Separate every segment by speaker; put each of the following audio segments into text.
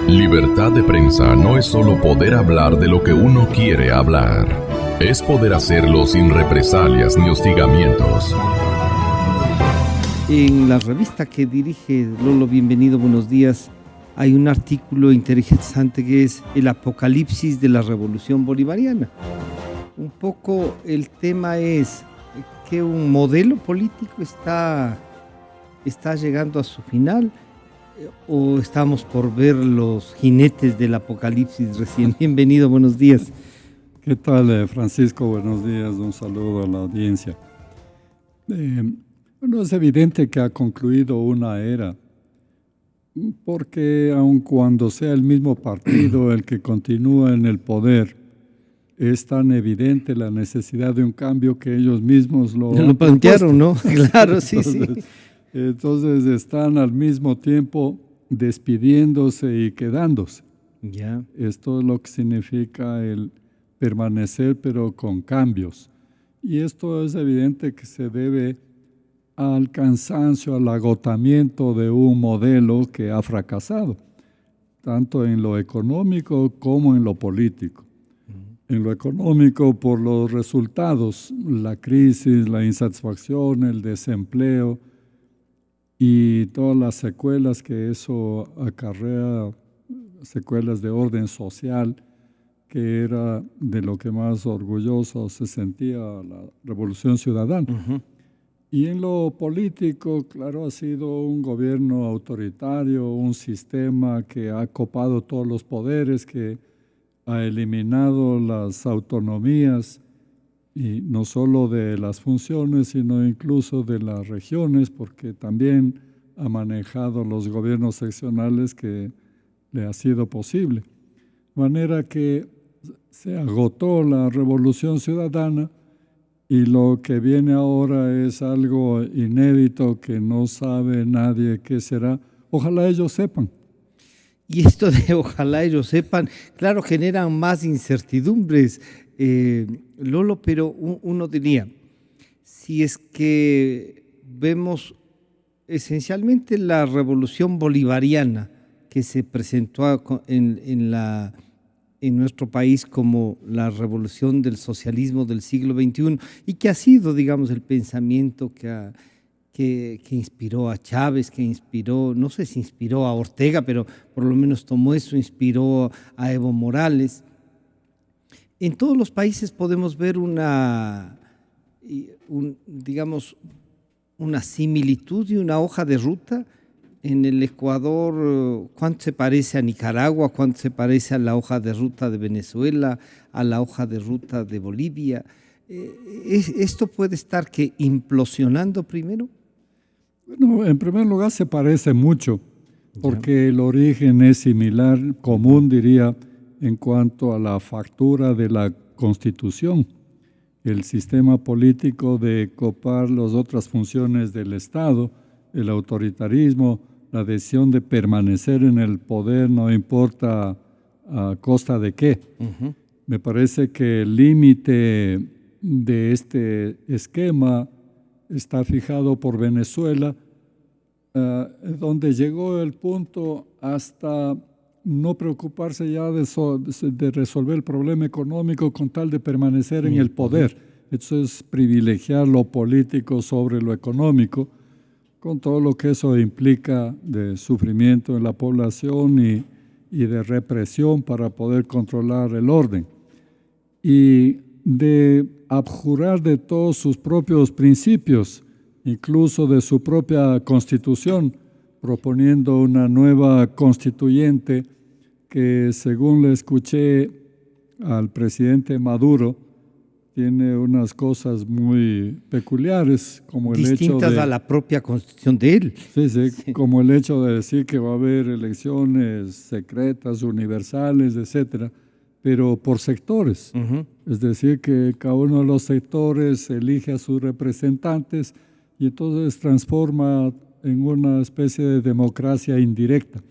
Speaker 1: Libertad de prensa no es solo poder hablar de lo que uno quiere hablar. Es poder hacerlo sin represalias ni hostigamientos.
Speaker 2: En la revista que dirige Lolo, bienvenido, buenos días, hay un artículo interesante que es El apocalipsis de la revolución bolivariana. Un poco el tema es que un modelo político está llegando a su final, o estamos por ver los jinetes del apocalipsis recién. Bienvenido, buenos días.
Speaker 3: ¿Qué tal, Francisco? Buenos días, un saludo a la audiencia. Bueno, es evidente que ha concluido una era, porque aun cuando sea el mismo partido el que continúa en el poder, es tan evidente la necesidad de un cambio que ellos mismos lo
Speaker 2: plantearon, ¿no? Claro, sí, sí.
Speaker 3: Entonces están al mismo tiempo despidiéndose y quedándose.
Speaker 2: Ya.
Speaker 3: Esto es lo que significa el permanecer, pero con cambios. Y esto es evidente que se debe al cansancio, al agotamiento de un modelo que ha fracasado, tanto en lo económico como en lo político. En lo económico, por los resultados, la crisis, la insatisfacción, el desempleo y todas las secuelas que eso acarrea, secuelas de orden social, que era de lo que más orgulloso se sentía la Revolución Ciudadana.
Speaker 2: Uh-huh.
Speaker 3: Y en lo político, claro, ha sido un gobierno autoritario, un sistema que ha copado todos los poderes, que ha eliminado las autonomías, y no solo de las funciones, sino incluso de las regiones, porque también ha manejado los gobiernos seccionales que le ha sido posible. De manera que se agotó la Revolución Ciudadana y lo que viene ahora es algo inédito que no sabe nadie qué será. Ojalá ellos sepan.
Speaker 2: Y esto de ojalá ellos sepan, claro, generan más incertidumbres, Lolo, pero uno diría, si es que vemos esencialmente la revolución bolivariana que se presentó en nuestro país como la revolución del socialismo del siglo XXI y que ha sido, digamos, el pensamiento que inspiró a Chávez, que inspiró, no sé si inspiró a Ortega, pero por lo menos tomó eso, inspiró a Evo Morales. En todos los países podemos ver digamos, una similitud y una hoja de ruta. En el Ecuador, ¿cuánto se parece a Nicaragua? ¿Cuánto se parece a la hoja de ruta de Venezuela? ¿A la hoja de ruta de Bolivia? ¿Esto puede estar implosionando primero?
Speaker 3: Bueno, en primer lugar se parece mucho, porque el origen es similar, común diría, en cuanto a la factura de la Constitución, el sistema político de copar las otras funciones del Estado, el autoritarismo, la decisión de permanecer en el poder no importa a costa de qué.
Speaker 2: Uh-huh.
Speaker 3: Me parece que el límite de este esquema está fijado por Venezuela, donde llegó el punto hasta no preocuparse ya de resolver el problema económico con tal de permanecer en el poder. Eso es privilegiar lo político sobre lo económico, con todo lo que eso implica de sufrimiento en la población y de represión para poder controlar el orden. Y de abjurar de todos sus propios principios, incluso de su propia constitución, proponiendo una nueva constituyente que, según le escuché al presidente Maduro, tiene unas cosas muy peculiares, como el
Speaker 2: distintas
Speaker 3: hecho
Speaker 2: a la propia constitución de él.
Speaker 3: Sí, como el hecho de decir que va a haber elecciones secretas, universales, etcétera, pero por sectores.
Speaker 2: Uh-huh.
Speaker 3: Es decir, que cada uno de los sectores elige a sus representantes y entonces transforma en una especie de democracia indirecta.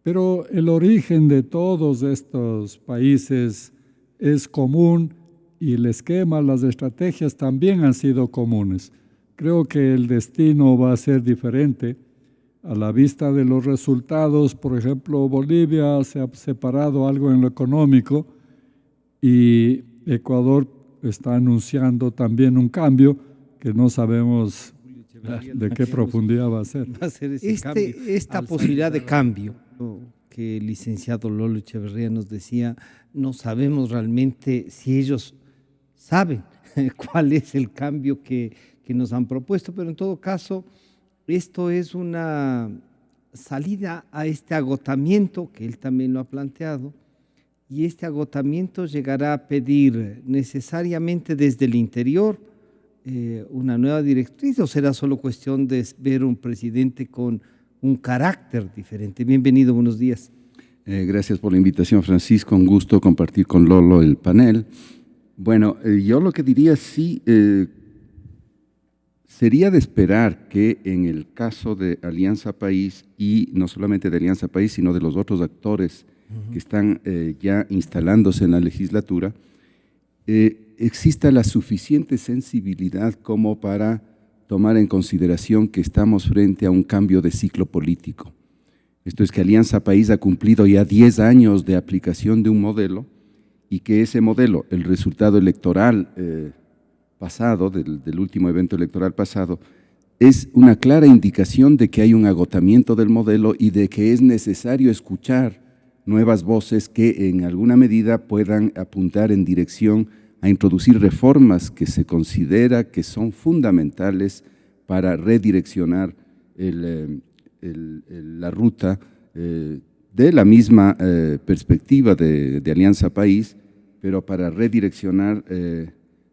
Speaker 3: Pero el origen de todos estos países es común y el esquema, las estrategias también han sido comunes. Creo que el destino va a ser diferente. a la vista de los resultados, por ejemplo, Bolivia se ha separado algo en lo económico y Ecuador está anunciando también un cambio que no sabemos de qué profundidad va a ser.
Speaker 2: Esta posibilidad de cambio que el licenciado Lolo Echeverría nos decía, no sabemos realmente si ellos saben cuál es el cambio que nos han propuesto, pero en todo caso, esto es una salida a este agotamiento que él también lo ha planteado, y este agotamiento llegará a pedir necesariamente desde el interior una nueva directriz, o será solo cuestión de ver un presidente con un carácter diferente. Bienvenido, buenos días.
Speaker 4: Gracias por la invitación, Francisco, un gusto compartir con Lolo el panel. Bueno, yo lo que diría sí, sería de esperar que en el caso de Alianza País, y no solamente de Alianza País, sino de los otros actores que están ya instalándose en la legislatura, exista la suficiente sensibilidad como para tomar en consideración que estamos frente a un cambio de ciclo político. Esto es que Alianza País ha cumplido ya 10 años de aplicación de un modelo y que ese modelo, el resultado electoral pasado, del último evento electoral pasado, es una clara indicación de que hay un agotamiento del modelo y de que es necesario escuchar nuevas voces que en alguna medida puedan apuntar en dirección a introducir reformas que se considera que son fundamentales para redireccionar la ruta de la misma perspectiva de Alianza País, pero para redireccionar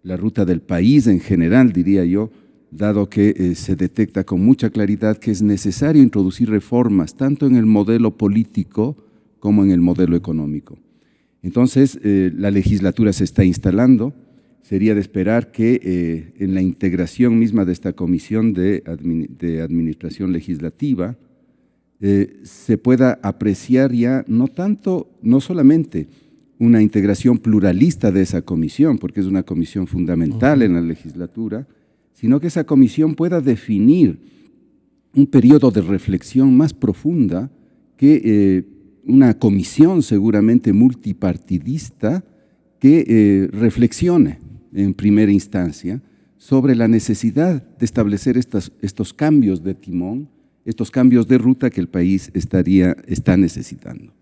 Speaker 4: la ruta del país en general, diría yo, dado que se detecta con mucha claridad que es necesario introducir reformas tanto en el modelo político como en el modelo económico. Entonces, la legislatura se está instalando, sería de esperar que en la integración misma de esta comisión de administración legislativa se pueda apreciar ya no solamente una integración pluralista de esa comisión, porque es una comisión fundamental en la legislatura, sino que esa comisión pueda definir un periodo de reflexión más profunda que una comisión seguramente multipartidista que reflexione en primera instancia sobre la necesidad de establecer estos cambios de timón, estos cambios de ruta que el país está necesitando.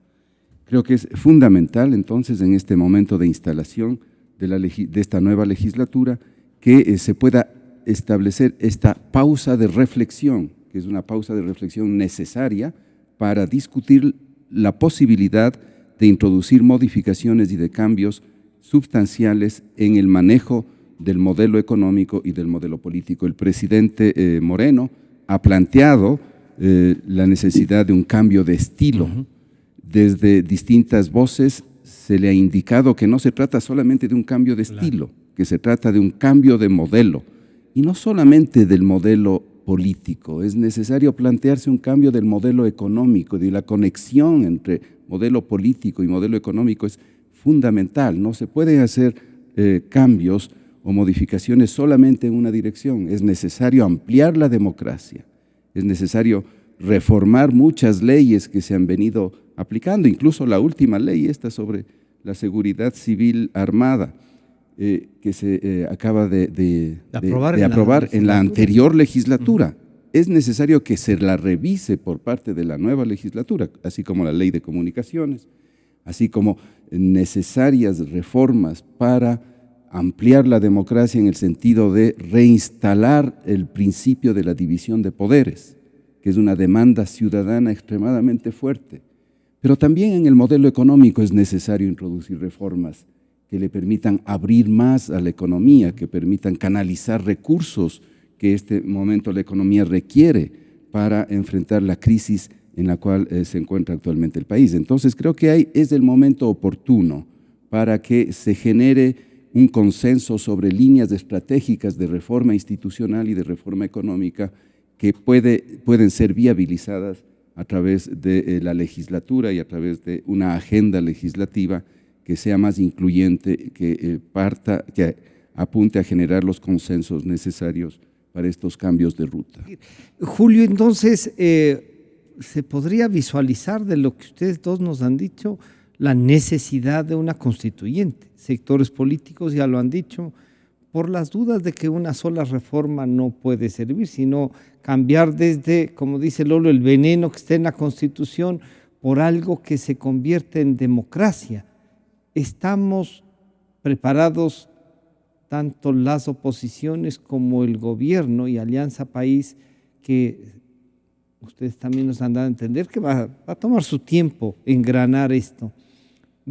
Speaker 4: Creo que es fundamental entonces en este momento de instalación de esta nueva legislatura que se pueda establecer esta pausa de reflexión, que es una pausa de reflexión necesaria para discutir la posibilidad de introducir modificaciones y de cambios sustanciales en el manejo del modelo económico y del modelo político. El presidente Moreno ha planteado la necesidad de un cambio de estilo. Desde distintas voces se le ha indicado que no se trata solamente de un cambio de estilo, que se trata de un cambio de modelo, y no solamente del modelo político, es necesario plantearse un cambio del modelo económico, de la conexión entre modelo político y modelo económico es fundamental. No se pueden hacer cambios o modificaciones solamente en una dirección, es necesario ampliar la democracia, es necesario reformar muchas leyes que se han venido aplicando, incluso la última ley esta sobre la seguridad civil armada, que se acaba de aprobar en la anterior legislatura. Es necesario que se la revise por parte de la nueva legislatura, así como la ley de comunicaciones, así como necesarias reformas para ampliar la democracia en el sentido de reinstalar el principio de la división de poderes, que es una demanda ciudadana extremadamente fuerte. Pero también en el modelo económico es necesario introducir reformas que le permitan abrir más a la economía, que permitan canalizar recursos que este momento la economía requiere para enfrentar la crisis en la cual se encuentra actualmente el país. Entonces creo que es el momento oportuno para que se genere un consenso sobre líneas estratégicas de reforma institucional y de reforma económica que pueden ser viabilizadas a través de la legislatura y a través de una agenda legislativa que sea más incluyente, que apunte a generar los consensos necesarios para estos cambios de ruta.
Speaker 2: Julio, entonces, se podría visualizar de lo que ustedes dos nos han dicho, la necesidad de una constituyente. Sectores políticos ya lo han dicho, por las dudas de que una sola reforma no puede servir, sino cambiar desde, como dice Lolo, el veneno que está en la Constitución por algo que se convierte en democracia. Estamos preparados, tanto las oposiciones como el gobierno y Alianza País, que ustedes también nos han dado a entender que va a tomar su tiempo engranar esto.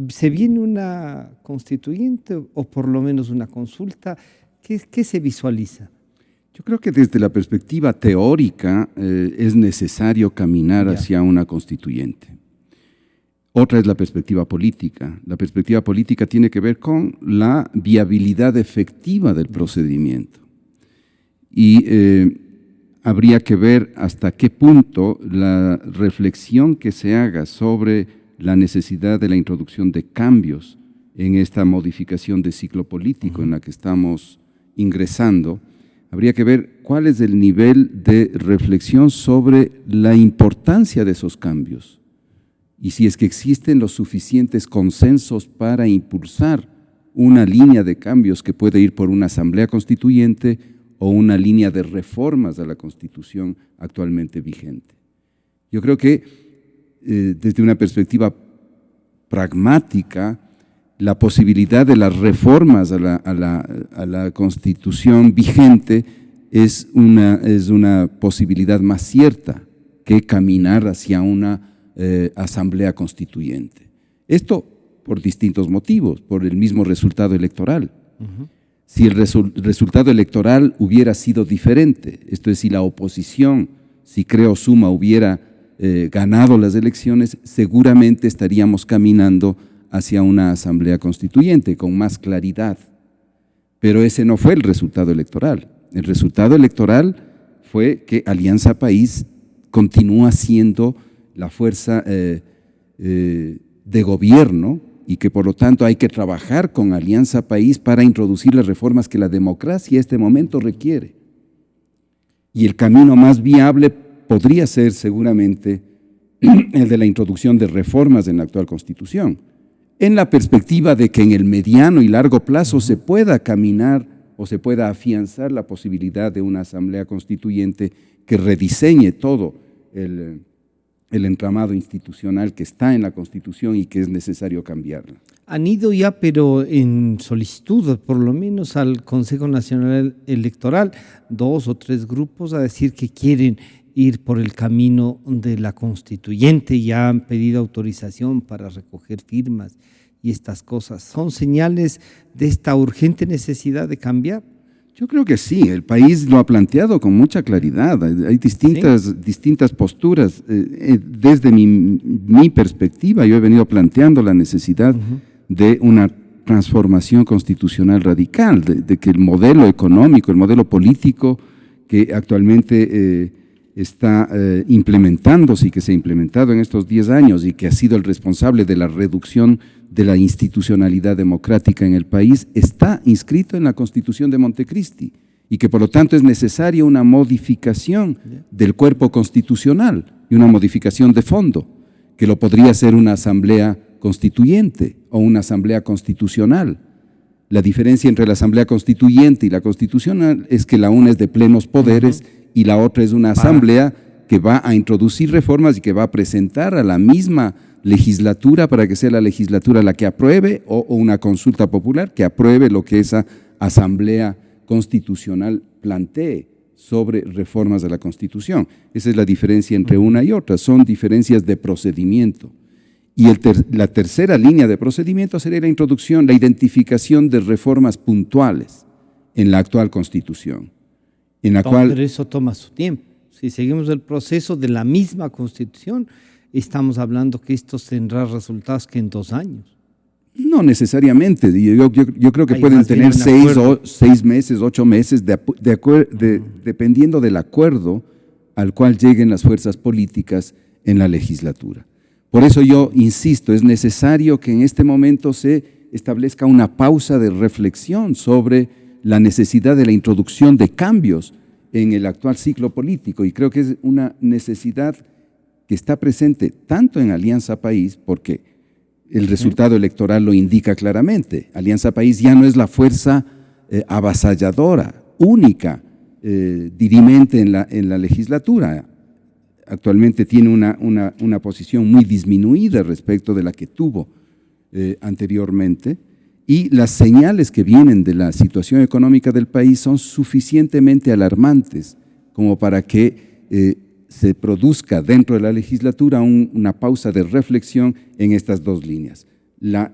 Speaker 2: ¿Se viene una constituyente o por lo menos una consulta? ¿Qué se visualiza?
Speaker 4: Yo creo que desde la perspectiva teórica es necesario caminar hacia una constituyente. Otra es la perspectiva política. La perspectiva política tiene que ver con la viabilidad efectiva del procedimiento. Y habría que ver hasta qué punto la reflexión que se haga sobre la necesidad de la introducción de cambios en esta modificación de ciclo político en la que estamos ingresando, habría que ver cuál es el nivel de reflexión sobre la importancia de esos cambios y si es que existen los suficientes consensos para impulsar una línea de cambios que puede ir por una asamblea constituyente o una línea de reformas a la Constitución actualmente vigente. Yo creo que desde una perspectiva pragmática, la posibilidad de las reformas a la Constitución vigente es una posibilidad más cierta que caminar hacia una asamblea constituyente. Esto por distintos motivos, por el mismo resultado electoral. Si el resultado electoral hubiera sido diferente, esto es, si la oposición, si Creo Suma hubiera ganado las elecciones, seguramente estaríamos caminando hacia una asamblea constituyente con más claridad. Pero ese no fue el resultado electoral. El resultado electoral fue que Alianza País continúa siendo la fuerza de gobierno y que por lo tanto hay que trabajar con Alianza País para introducir las reformas que la democracia en este momento requiere. Y el camino más viable podría ser seguramente el de la introducción de reformas en la actual Constitución, en la perspectiva de que en el mediano y largo plazo se pueda caminar o se pueda afianzar la posibilidad de una asamblea constituyente que rediseñe todo el entramado institucional que está en la Constitución y que es necesario cambiarla.
Speaker 2: Han ido ya, pero en solicitud, por lo menos al Consejo Nacional Electoral, 2 o 3 grupos a decir que quieren ir por el camino de la constituyente, ya han pedido autorización para recoger firmas y estas cosas. ¿Son señales de esta urgente necesidad de cambiar?
Speaker 4: Yo creo que sí, el país lo ha planteado con mucha claridad, hay distintas posturas. Desde mi perspectiva, yo he venido planteando la necesidad de una transformación constitucional radical, de que el modelo económico, el modelo político que actualmente está implementándose y que se ha implementado en estos 10 años y que ha sido el responsable de la reducción de la institucionalidad democrática en el país, está inscrito en la Constitución de Montecristi y que por lo tanto es necesaria una modificación del cuerpo constitucional y una modificación de fondo, que lo podría hacer una asamblea constituyente o una asamblea constitucional. La diferencia entre la asamblea constituyente y la constitucional es que la una es de plenos poderes y la otra es una asamblea que va a introducir reformas y que va a presentar a la misma legislatura para que sea la legislatura la que apruebe o una consulta popular que apruebe lo que esa asamblea constitucional plantee sobre reformas de la Constitución. Esa es la diferencia entre una y otra, son diferencias de procedimiento. Y la tercera línea de procedimiento sería la introducción, la identificación de reformas puntuales en la actual Constitución.
Speaker 2: Pero eso toma su tiempo. Si seguimos el proceso de la misma Constitución, estamos hablando que esto tendrá resultados que en 2 años.
Speaker 4: No necesariamente, yo creo que pueden tener 6 meses, 8 meses, dependiendo del acuerdo al cual lleguen las fuerzas políticas en la legislatura. Por eso yo insisto, es necesario que en este momento se establezca una pausa de reflexión sobre la necesidad de la introducción de cambios en el actual ciclo político, y creo que es una necesidad que está presente tanto en Alianza País, porque el resultado electoral lo indica claramente. Alianza País ya no es la fuerza avasalladora, única, dirimente en la legislatura. Actualmente tiene una posición muy disminuida respecto de la que tuvo anteriormente, y las señales que vienen de la situación económica del país son suficientemente alarmantes como para que se produzca dentro de la legislatura una pausa de reflexión en estas dos líneas, la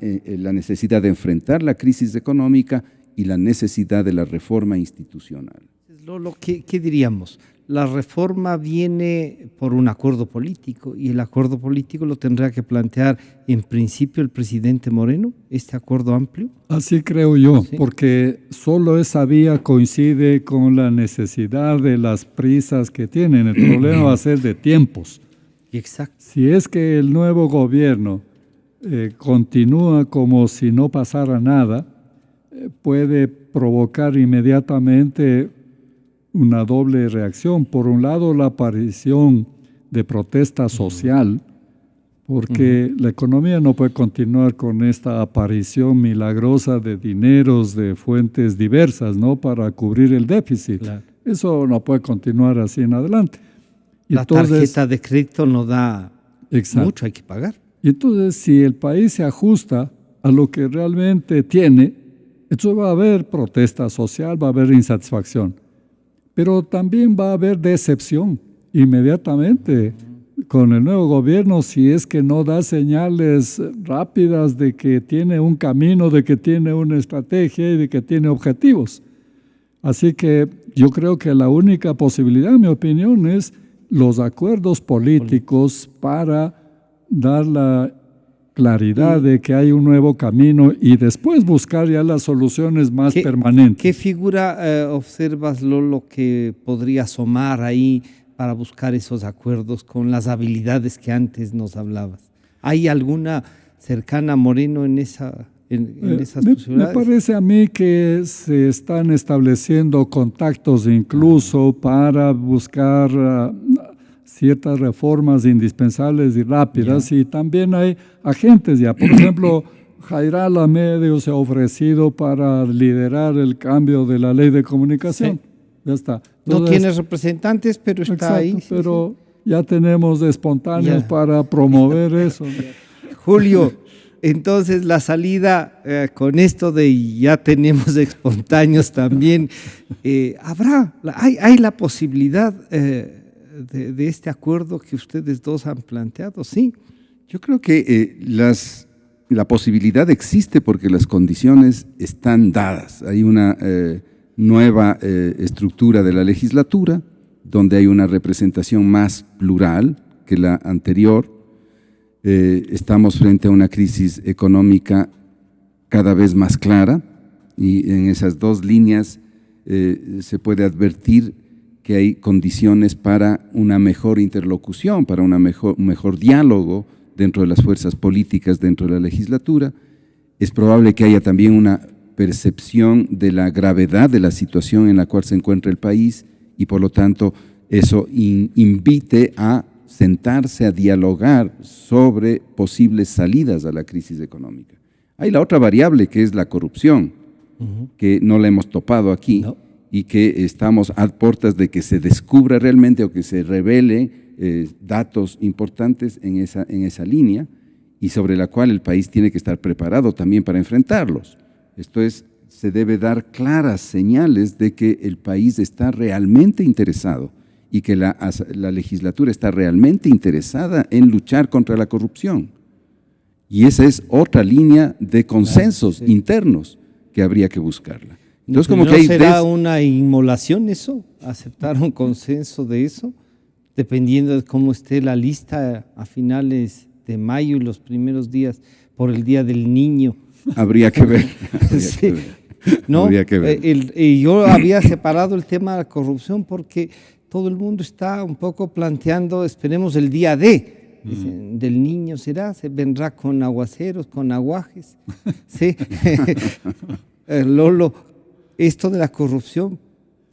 Speaker 4: necesidad de enfrentar la crisis económica y la necesidad de la reforma institucional.
Speaker 2: Lolo, ¿qué diríamos? La reforma viene por un acuerdo político y el acuerdo político lo tendrá que plantear en principio el presidente Moreno, este acuerdo amplio.
Speaker 3: Así creo yo,
Speaker 2: ¿Sí?
Speaker 3: porque solo esa vía coincide con la necesidad de las prisas que tienen. El problema va a ser de tiempos.
Speaker 2: Exacto.
Speaker 3: Si es que el nuevo gobierno continúa como si no pasara nada, puede provocar inmediatamente una doble reacción. Por un lado, la aparición de protesta social, porque la economía no puede continuar con esta aparición milagrosa de dineros de fuentes diversas, ¿no?, para cubrir el déficit.
Speaker 2: Claro.
Speaker 3: Eso no puede continuar así en adelante.
Speaker 2: La tarjeta de crédito no da mucho, hay que pagar.
Speaker 3: Y entonces, si el país se ajusta a lo que realmente tiene, entonces va a haber protesta social, va a haber insatisfacción. Pero también va a haber decepción inmediatamente con el nuevo gobierno si es que no da señales rápidas de que tiene un camino, de que tiene una estrategia y de que tiene objetivos. Así que yo creo que la única posibilidad, en mi opinión, es los acuerdos políticos para dar la claridad de que hay un nuevo camino y después buscar ya las soluciones más permanentes.
Speaker 2: ¿Qué figura observas, Lolo, que podría asomar ahí para buscar esos acuerdos con las habilidades que antes nos hablabas? ¿Hay alguna cercana a Moreno en esas posibilidades?
Speaker 3: Me parece a mí que se están estableciendo contactos incluso para buscar ciertas reformas indispensables y rápidas, y también hay agentes ya. Por ejemplo, Jairala Medio se ha ofrecido para liderar el cambio de la ley de comunicación. Sí. Ya está. Entonces,
Speaker 2: no tiene representantes, pero está
Speaker 3: exacto,
Speaker 2: ahí.
Speaker 3: Pero ya tenemos espontáneos para promover eso.
Speaker 2: Julio, entonces la salida con esto de ya tenemos espontáneos también, hay la posibilidad de este acuerdo que ustedes dos han planteado, ¿sí?
Speaker 4: Yo creo que la posibilidad existe porque las condiciones están dadas. Hay una nueva estructura de la legislatura donde hay una representación más plural que la anterior. Estamos frente a una crisis económica cada vez más clara y en esas dos líneas se puede advertir que hay condiciones para una mejor interlocución, para un mejor diálogo dentro de las fuerzas políticas, dentro de la legislatura. Es probable que haya también una percepción de la gravedad de la situación en la cual se encuentra el país y por lo tanto eso invite a sentarse a dialogar sobre posibles salidas a la crisis económica. Hay la otra variable que es la corrupción, que no la hemos topado aquí. No. Y que estamos a puertas de que se descubra realmente o que se revele datos importantes en esa línea y sobre la cual el país tiene que estar preparado también para enfrentarlos. Esto es, se debe dar claras señales de que el país está realmente interesado y que la legislatura está realmente interesada en luchar contra la corrupción. Y esa es otra línea de consensos internos que habría que buscarla. Entonces, como que
Speaker 2: ¿será una inmolación eso? ¿Aceptar un consenso de eso? Dependiendo de cómo esté la lista a finales de mayo y los primeros días por el Día del Niño.
Speaker 4: Habría que ver.
Speaker 2: Sí. No, habría que ver. Yo había separado el tema de la corrupción porque todo el mundo está un poco planteando, esperemos el día D. Dicen, del niño será, se vendrá con aguaceros, con aguajes. Sí. Lolo, ¿esto de la corrupción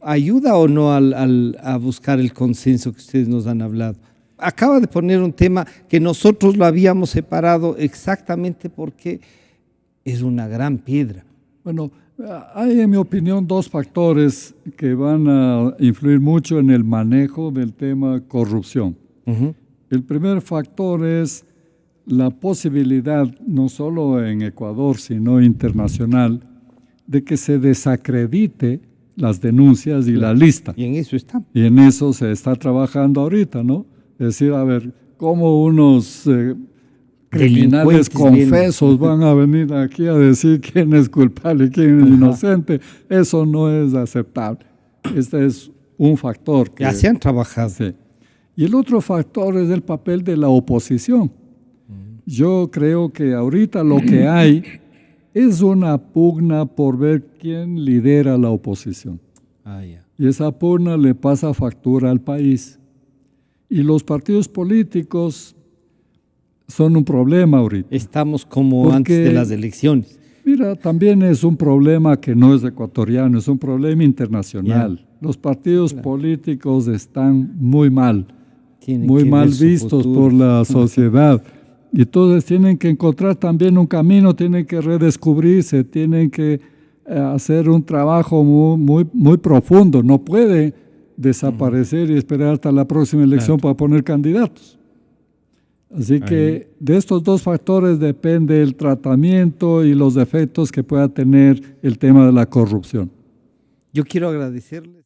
Speaker 2: ayuda o no a buscar el consenso que ustedes nos han hablado? acaba de poner un tema que nosotros lo habíamos separado exactamente porque es una gran piedra.
Speaker 3: Bueno, hay en mi opinión dos factores que van a influir mucho en el manejo del tema corrupción.
Speaker 2: Uh-huh.
Speaker 3: El primer factor es la posibilidad, no solo en Ecuador, sino internacional, de que se desacredite las denuncias y la lista.
Speaker 2: Y en eso está.
Speaker 3: Y en eso se está trabajando ahorita, ¿no? Es decir, a ver, cómo unos criminales confesos van a venir aquí a decir quién es culpable y quién es inocente. Eso no es aceptable. Este es un factor.
Speaker 2: Ya se han trabajado.
Speaker 3: Sí. Y el otro factor es el papel de la oposición. Yo creo que ahorita lo que hay es una pugna por ver quién lidera la oposición. Y esa pugna le pasa factura al país. Y los partidos políticos son un problema ahorita.
Speaker 2: Estamos como antes de las elecciones.
Speaker 3: Mira, también es un problema que no es ecuatoriano, es un problema internacional. Los partidos políticos están muy mal, muy mal vistos por la sociedad. Y entonces tienen que encontrar también un camino, tienen que redescubrirse, tienen que hacer un trabajo muy profundo. No puede desaparecer y esperar hasta la próxima elección para poner candidatos. Así que de estos dos factores depende el tratamiento y los efectos que pueda tener el tema de la corrupción.
Speaker 2: Yo quiero agradecerles.